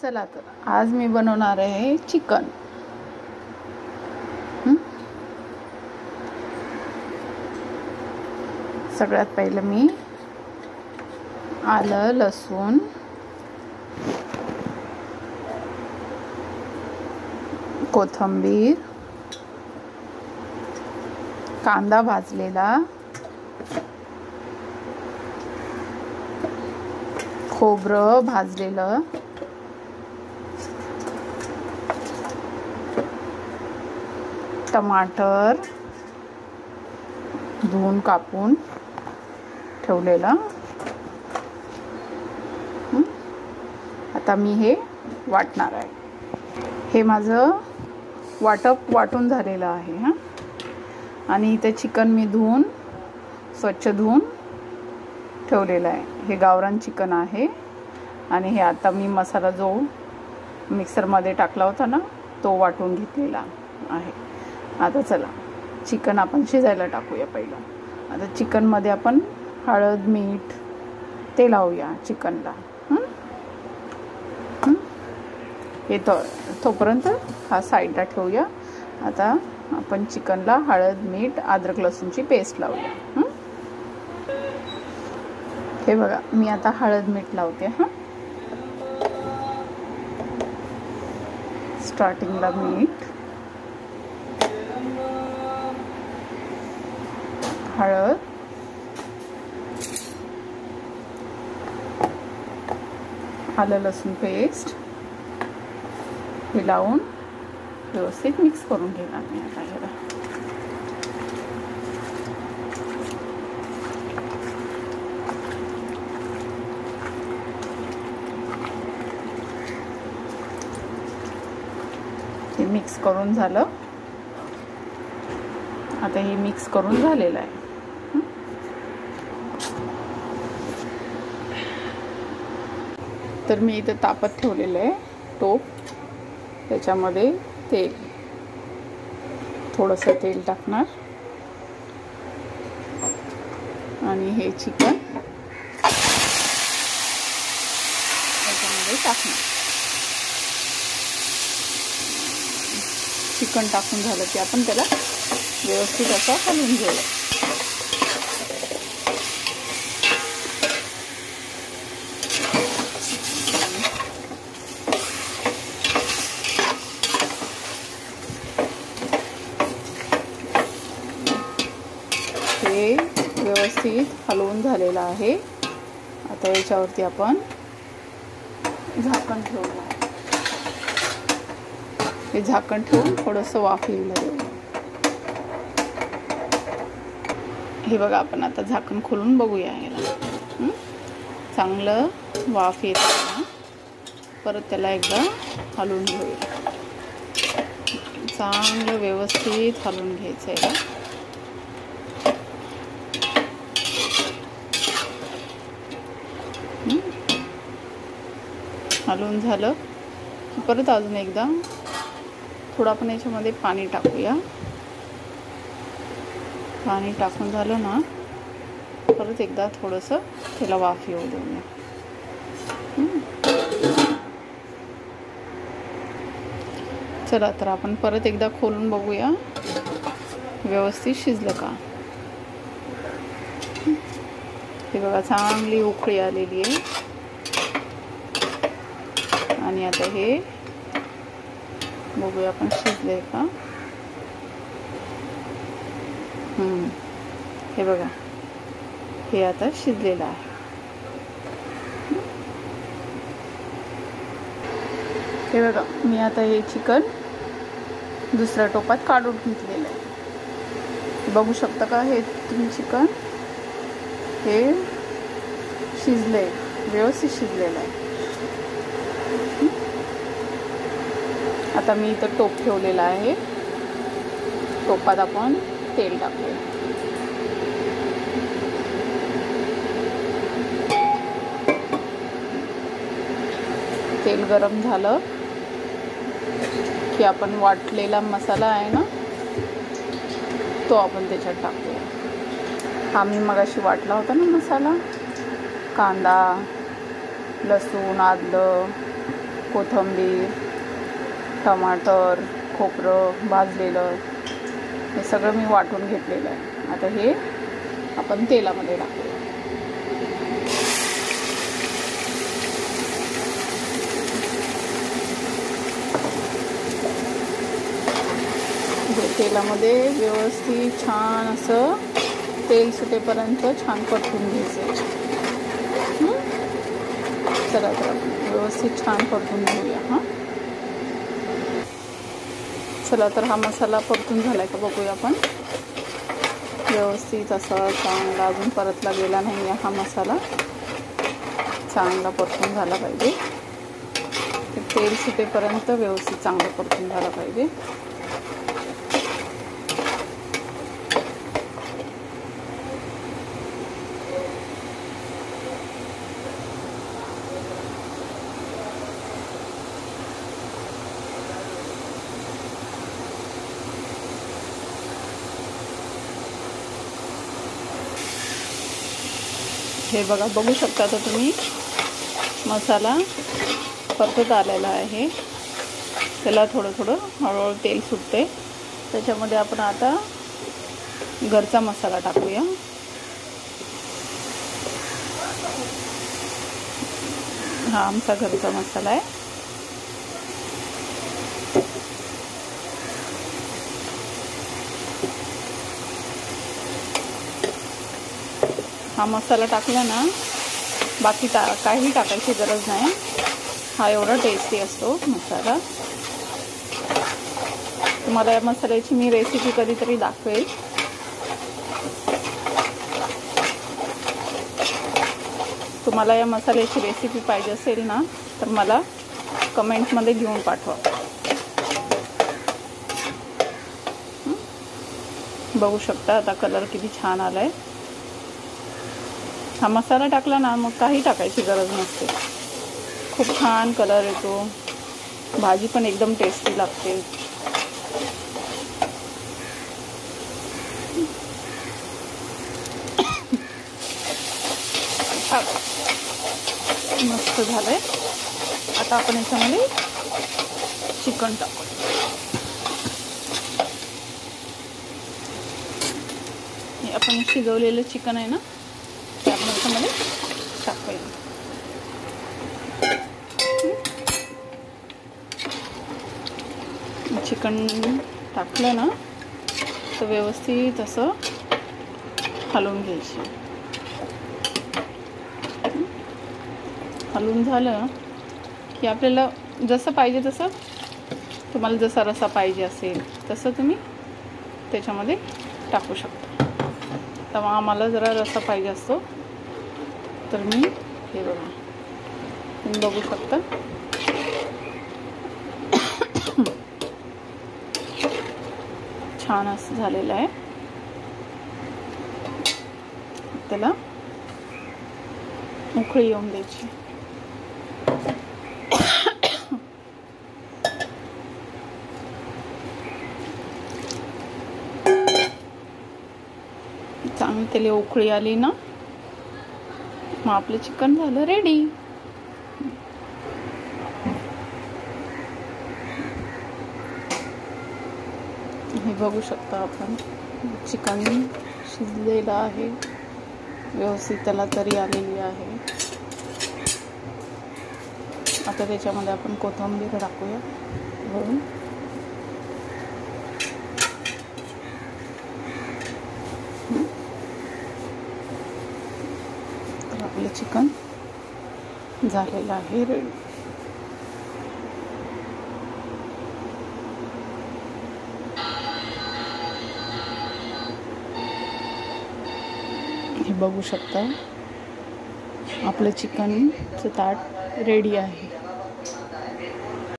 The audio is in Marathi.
चला तर आज मी बनवणार आहे चिकन। सगळ्यात पहिलं मी आलं लसूण कोथिंबीर कांदा भाजलेला खोबरं भाजलेलं टमाटर धुवून कापून ठेवलेलं। आता मी हे वाटणार आहे। हे माझं वाटून झालेलं आहे हां। आणि इथे चिकन मी धुवून स्वच्छ धुवून ठेवलेलं आहे। हे गावरान चिकन आहे आणि हे आता मी मसाला जो मिक्सरमध्ये टाकला होता ना तो वाटून घेतलेला आहे। आता चला चिकन आपण शिजायला टाकूया। पहिलं आता चिकनमध्ये आपण हळद मीठ ते लावूया चिकनला। हे तोपर्यंत हा साईडला ठेवूया। आता आपण चिकनला हळद मीठ अद्रक लसूणची पेस्ट लावूया। हे बघा मी आता हळद मीठ लावते हां। स्टार्टिंगला मीठ हळद आलं लसूण पेस्ट हे लावून व्यवस्थित मिक्स करून घेणार मी आता ह्याला। हे मिक्स करून झालं। आता हे मिक्स करून झालेलं आहे। तर मी इथे तापत ठेवलेलं आहे टोप। त्याच्यामध्ये तेल थोडंसं तेल टाकणार आणि हे चिकन याच्यामध्ये टाकणार। चिकन टाकून झालं की आपण त्याला व्यवस्थित असं हलवून घेऊया। हे व्यवस्थित हलवून झालेलं आहे। आता याच्यावरती आपण झाकण ठेवूया। हे झाकण ठेवून थोडंसं वाफ येईल। हे बघा आपण आता झाकण खोलून बघूया याला। चांगलं वाफ येत आहे। परत त्याला एकदा हलवून घेऊया। चांगलं व्यवस्थित हलवून घ्यायचं आहे। हलवून झालं परत अजून एकदा थोडं आपण याच्यामध्ये पाणी टाकूया। पाणी टाकून झालं ना परत एकदा थोडंसं त्याला वाफ येऊ देऊया। चला तर आपण परत एकदा खोलून बघूया व्यवस्थित शिजलं का। हे बघा चांगली उकळी आलेली आहे। आणि आता हे बघूया आपण शिजलंय का। हे बघा हे आता शिजलेलं आहे। हे बघा मी आता हे चिकन दुसऱ्या टोपात काढून घेतलेलं आहे। बघू शकता का हे तुम्ही चिकन हे शिजलंय व्यवस्थित शिजलेलं आहे। आता मी इथं टोप ठेवलेला आहे। टोपात आपण तेल टाकूया। तेल गरम झालं की आपण वाटलेला मसाला आहे ना तो आपण त्याच्यात टाकूया। हा मी मगाशी वाटला होता ना मसाला, कांदा लसूण आलं कोथिंबीर, टमाटर, खोबरं भाजलेलं हे सगळं मी वाटून घेतलेलं आहे. आता हे आपण तेलामध्ये टाकूया. तेलामध्ये व्यवस्थित छान असं तेल सुटेपर्यंत छान परतून घ्यायचं. चला तर व्यवस्थित छान परतून घेऊया. चला तर हा मसाला परतून झालाय का बघूया आपण. व्यवस्थित असा चांगला अजून परतला गेला नाही आहे. हा मसाला चांगला परतून झाला पाहिजे. तेल सुटेपर्यंत व्यवस्थित चांगला परतून झाला पाहिजे. हे बघा, बघू शकता तर तुम्ही मसाला परतत आलेला आहे. त्याला थोडं थोडं हळूहळू तेल सुटते. त्याच्यामध्ये आपण आता घरचा मसाला टाकूया. हा आमचा घरचा मसाला आहे. हा मसाला टाकला ना, बाकी काही टाकायची गरज नाही. हा एवढा टेस्टी असतो मसाला. तुम्हाला या मसाल्याची मी रेसिपी कधीतरी दाखवेल. तुम्हाला या मसाल्याची रेसिपी पाहिजे असेल ना, तर मला कमेंटमध्ये घेऊन पाठवा. बघू शकता आता कलर किती छान आलाय. हा मसाला टाकला ना, मग काही टाकायची गरज नसते. खूप छान कलर येतो. भाजी पण एकदम टेस्टी लागते. मस्त झालंय. आता आपण याच्यामध्ये चिकन टाकू. हे आपण शिजवलेलं चिकन आहे ना, ते आपण याच्यामध्ये टाकायचं. चिकन टाकलं ना, तर व्यवस्थित असं हलवून घ्यायचं. हलवून झालं की आपल्याला जसं पाहिजे तसं, तुम्हाला जसा रस्सा पाहिजे असेल तसं तुम्ही त्याच्यामध्ये टाकू शकता. तर आम्हाला जरा रस्सा पाहिजे असतो, तर मी हे बघा, तुम्ही बघू शकता छान असं झालेलं आहे. त्याला उकळी येऊन द्यायची. चांगली त्याला उकळी आली ना, मग आपलं चिकन झालं रेडी. हे बघू शकता आपण, चिकन शिजलेलं आहे. व्यवस्थित त्याला तरी आलेली आहे. आता त्याच्यामध्ये आपण कोथिंबीर टाकूया वरून. तर आपलं चिकन झालेलं आहे रेडी. हे बघू शकता आपलं चिकनचं ताट रेडी आहे.